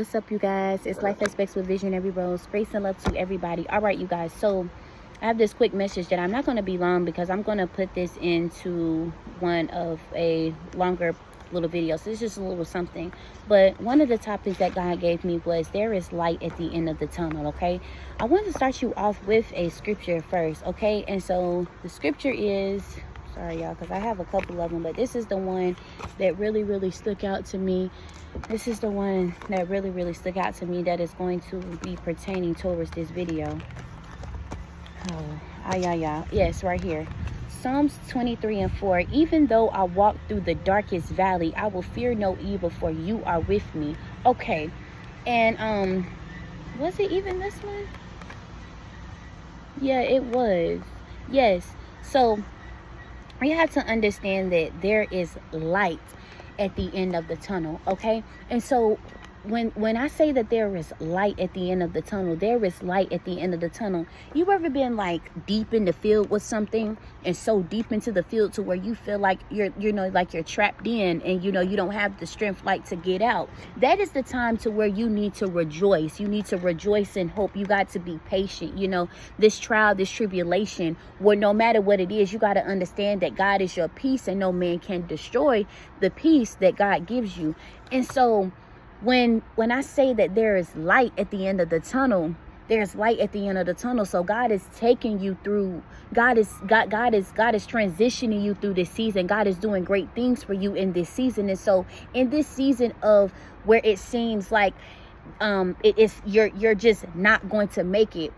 What's up, you guys? It's Life Aspects with Visionary Rose. Grace and love to everybody. All right, you guys. So I have this quick message that I'm not going to be long because I'm going to put this into one of a longer little video. So it's just a little something. But one of the topics that God gave me was there is light at the end of the tunnel. Okay, I want to start you off with a scripture first. Okay, and so the scripture is, sorry y'all, because I have a couple of them, but this is the one that really stuck out to me. This is the one that really stuck out to me that is going to be pertaining towards this video. Yes, right here. Psalms 23:4. Even though I walk through the darkest valley, I will fear no evil, for you are with me. Okay. And was it even this one? Yeah, it was. Yes. So you have to understand that there is light at the end of the tunnel. Okay, and so when I say that there is light at the end of the tunnel, there is light at the end of the tunnel. You ever been like deep in the field with something, and so deep into the field to where you feel like you're like you're trapped in, and you don't have the strength like to get out? That is the time to where you need to rejoice. You need to rejoice in hope. You got to be patient. This trial, this tribulation, where no matter what it is, you got to understand that God is your peace, and no man can destroy the peace that God gives you. And so when I say that there is light at the end of the tunnel, there's light at the end of the tunnel. So God is taking you through. God is transitioning you through this season. God is doing great things for you in this season. And so in this season of where it seems like you're just not going to make it,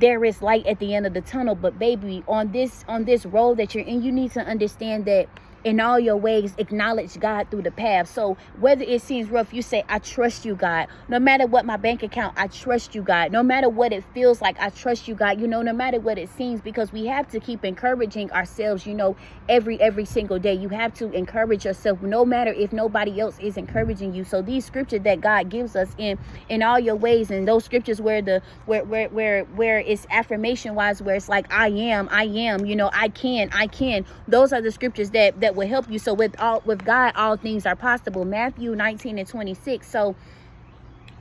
there is light at the end of the tunnel. But baby, on this road that you're in, you need to understand that in all your ways, acknowledge God through the path. So whether it seems rough, you say, I trust you, God. No matter what my bank account, I trust you, God. No matter what it feels like, I trust you, God. No matter what it seems, because we have to keep encouraging ourselves, every single day. You have to encourage yourself, no matter if nobody else is encouraging you. So these scriptures that God gives us in all your ways, and those scriptures where it's affirmation wise, where it's like, I am, I can. Those are the scriptures that will help you. So with God, all things are possible. Matthew 19:26.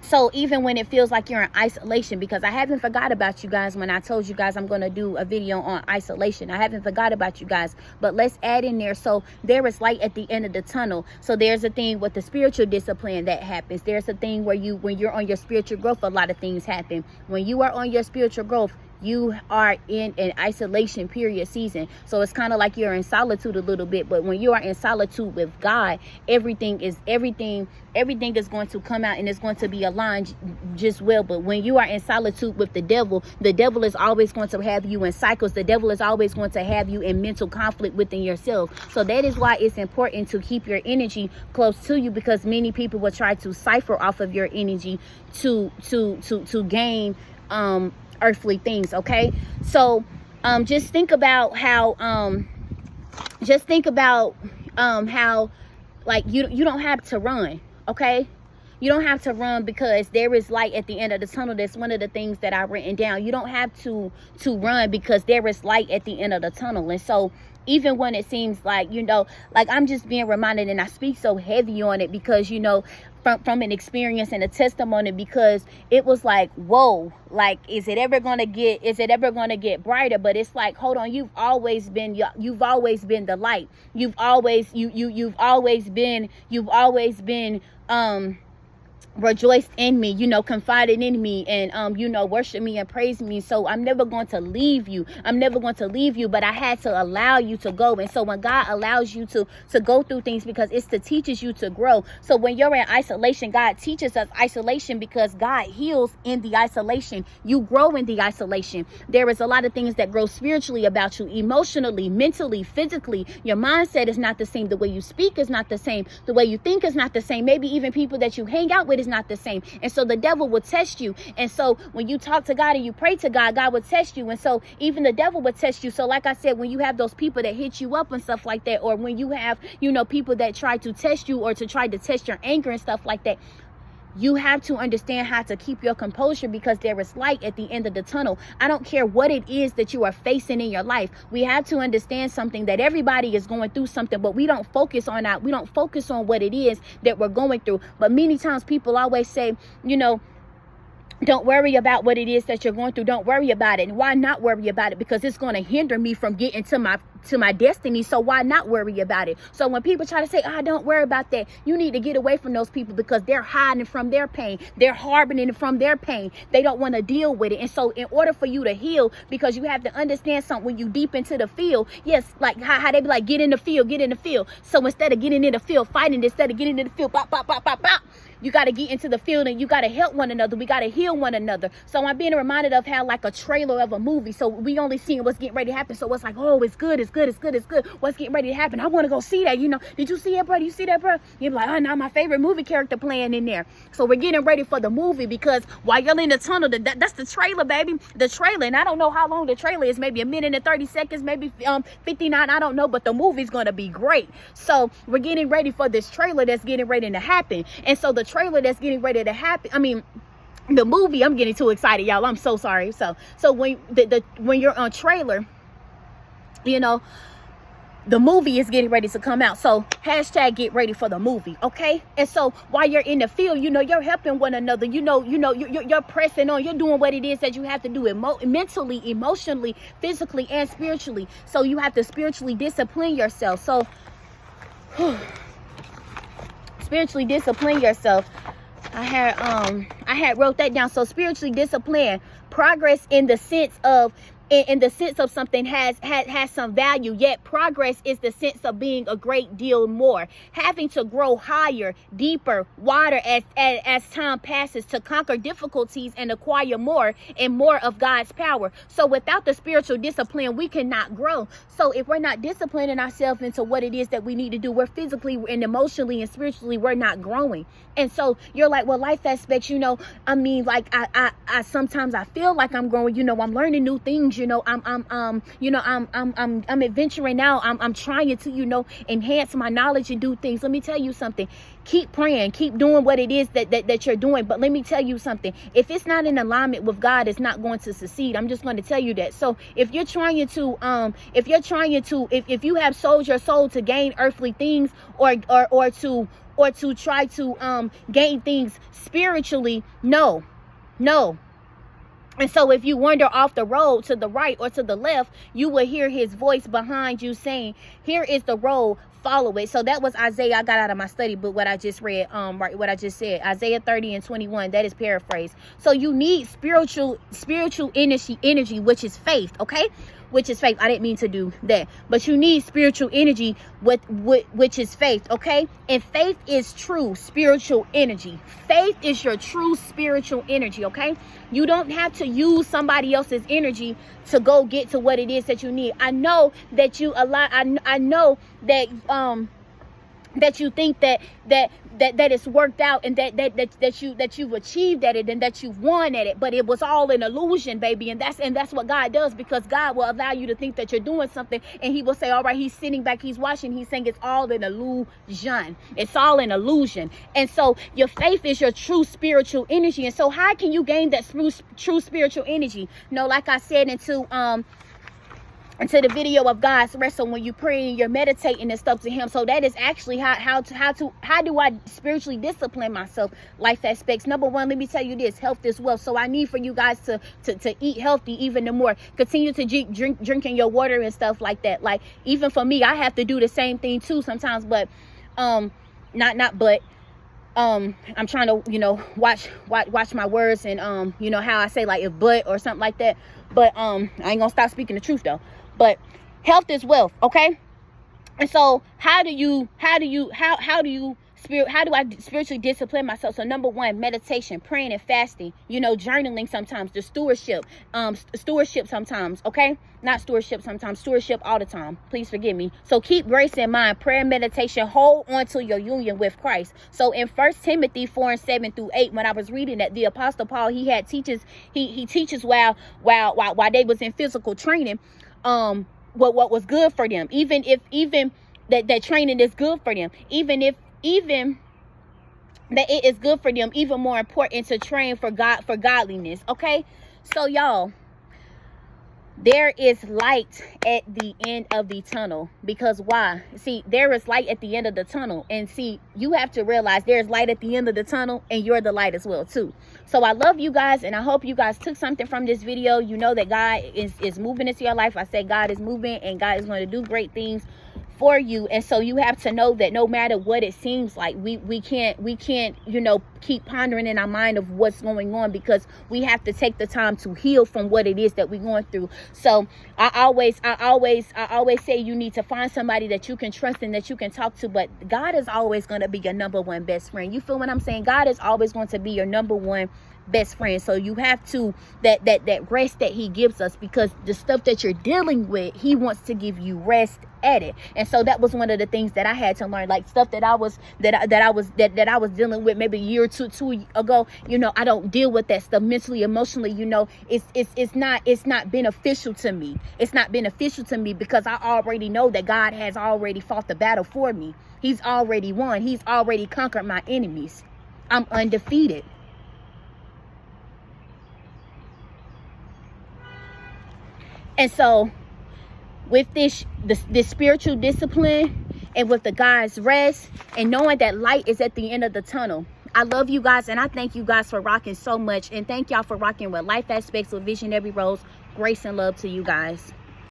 So even when it feels like you're in isolation, because I haven't forgot about you guys when I told you guys I'm going to do a video on isolation. I haven't forgot about you guys, but let's add in there. So there is light at the end of the tunnel. So there's a thing with the spiritual discipline that happens. There's a thing where when you're on your spiritual growth, a lot of things happen. When you are on your spiritual growth, you are in an isolation period season. So it's kind of like you're in solitude a little bit. But when you are in solitude with God, everything is going to come out, and it's going to be aligned just well. But when you are in solitude with the devil is always going to have you in cycles. The devil is always going to have you in mental conflict within yourself. So that is why it's important to keep your energy close to you, because many people will try to cipher off of your energy to gain earthly things. Okay, so just think about how like you don't have to run. Okay, you don't have to run, because there is light at the end of the tunnel. That's one of the things that I've written down. You don't have to run, because there is light at the end of the tunnel. And so even when it seems like, like I'm just being reminded, and I speak so heavy on it because, from an experience and a testimony, because it was like, whoa, like, is it ever going to get brighter? But it's like, hold on, you've always been the light. You've always been rejoiced in me, confided in me, and worship me and praise me. So I'm never going to leave you. But I had to allow you to go. And so when God allows you to go through things, because it's to teaches you to grow. So when you're in isolation, God teaches us isolation, because God heals in the isolation. You grow in the isolation. There is a lot of things that grow spiritually about you, emotionally, mentally, physically. Your mindset is not the same. The way you speak is not the same. The way you think is not the same. Maybe even people that you hang out with is not the same. And so the devil will test you. And so when you talk to God and you pray to God, God will test you. And so even the devil will test you. So like I said, when you have those people that hit you up and stuff like that, or when you have, people that try to test you or to try to test your anger and stuff like that, you have to understand how to keep your composure, because there is light at the end of the tunnel. I don't care what it is that you are facing in your life. We have to understand something, that everybody is going through something, but we don't focus on that. We don't focus on what it is that we're going through. But many times people always say, you know, don't worry about what it is that you're going through. Don't worry about it. And why not worry about it? Because it's going to hinder me from getting to my destiny. So why not worry about it? So when people try to say, don't worry about that, you need to get away from those people, because they're hiding from their pain. They're harboring from their pain. They don't want to deal with it. And so in order for you to heal, because you have to understand something, when you deep into the field, yes, like how they be like, get in the field, get in the field. So instead of getting in the field, fighting, instead of getting in the field, bop, bop, bop, bop, bop, you got to get into the field, and you got to help one another. We got to heal one another. So I'm being reminded of how, like a trailer of a movie. So we only seeing what's getting ready to happen. So it's like, oh, it's good, it's good, it's good, it's good. What's getting ready to happen? I want to go see that. You know, did you see it, bro? Do you see that, bro? You're like, oh, now my favorite movie character playing in there. So we're getting ready for the movie, because while you're in the tunnel, that's the trailer, baby. The trailer. And I don't know how long the trailer is. Maybe a minute and 30 seconds, maybe 59. I don't know. But the movie's going to be great. So we're getting ready for this trailer that's getting ready to happen. And so the trailer that's getting ready to happen, the movie, I'm getting too excited, y'all. I'm so sorry. So when when you're on trailer, you know, the movie is getting ready to come out. So hashtag get ready for the movie. Okay. And so while you're in the field, you know, you're helping one another. You're pressing on. You're doing what it is that you have to do mentally, emotionally, physically, and spiritually. So you have to spiritually discipline yourself. So spiritually discipline yourself. I had wrote that down. So spiritually disciplined, progress in the sense of something has some value, yet progress is the sense of being a great deal more, having to grow higher, deeper, wider as time passes, to conquer difficulties and acquire more and more of God's power. So without the spiritual discipline, we cannot grow. So if we're not disciplining ourselves into what it is that we need to do, we're physically and emotionally and spiritually, we're not growing. And so you're like, well, life aspects, you know, like I sometimes I feel like I'm growing, you know, I'm learning new things, you know, I'm adventuring out. I'm trying to, you know, enhance my knowledge and do things. Let me tell you something. Keep praying, keep doing what it is that you're doing. But let me tell you something. If it's not in alignment with God, it's not going to succeed. I'm just going to tell you that. So if you're trying to, if you have sold your soul to gain earthly things, or to try to gain things spiritually, no. And so if you wander off the road to the right or to the left, you will hear his voice behind you saying, here is the road, follow it. So that was Isaiah. I got out of my study book what I just read, right, what I just said. Isaiah 30:21. That is paraphrased. So you need spiritual energy, which is faith, okay? Which is faith. I didn't mean to do that. But you need spiritual energy, which is faith, okay? And faith is true spiritual energy. Faith is your true spiritual energy, okay? You don't have to use somebody else's energy to go get to what it is that you need. I know that I know that that you think that it's worked out, and that you've achieved at it, and that you've won at it, but it was all an illusion, baby. And that's what God does, because God will allow you to think that you're doing something, and he will say, all right, he's sitting back, he's watching, he's saying it's all an illusion. It's all an illusion. And so your faith is your true spiritual energy. And so how can you gain that true spiritual energy? No, like I said, into the video of God's wrestle, when you pray and you're meditating and stuff to him. So that is actually how do I spiritually discipline myself? Life aspects. Number one, let me tell you this: health is wealth. So I need for you guys to eat healthy even more. Continue to drinking your water and stuff like that. Like, even for me, I have to do the same thing too sometimes, but I'm trying to, you know, watch my words, and you know how I say, like, if but or something like that. But I ain't gonna stop speaking the truth though. But health is wealth, okay? And so how do I spiritually discipline myself? So number one, meditation, praying and fasting, you know, journaling sometimes, the stewardship sometimes, okay? Not stewardship sometimes, stewardship all the time. Please forgive me. So keep grace in mind, prayer and meditation, hold on to your union with Christ. So in 1 Timothy 4:7-8, when I was reading that, the Apostle Paul, he teaches while they was in physical training, what was good for them, even that training is good for them, even that it is good for them, even more important, to train for godliness. Okay, so y'all, there is light at the end of the tunnel. Because why? See, there is light at the end of the tunnel. And see, you have to realize there's light at the end of the tunnel, and you're the light as well too. So I love you guys, and I hope you guys took something from this video. You know that God is moving into your life. I said God is moving, and God is going to do great things for you. And so you have to know that no matter what it seems like, we can't, you know, keep pondering in our mind of what's going on, because we have to take the time to heal from what it is that we're going through. So I always say you need to find somebody that you can trust and that you can talk to. But God is always going to be your number one best friend. You feel what I'm saying? God is always going to be your number one best friend. So you have to that rest that he gives us, because the stuff that you're dealing with, he wants to give you rest at it. And so that was one of the things that I had to learn, like stuff that I was dealing with maybe a year or two ago. You know, I don't deal with that stuff mentally, emotionally. You know, it's not beneficial to me. It's not beneficial to me, because I already know that God has already fought the battle for me. He's already won. He's already conquered my enemies. I'm undefeated. And so with this spiritual discipline, and with the God's rest, and knowing that light is at the end of the tunnel, I love you guys, and I thank you guys for rocking so much. And thank y'all for rocking with Life Aspects with Visionary Rose. Grace and love to you guys.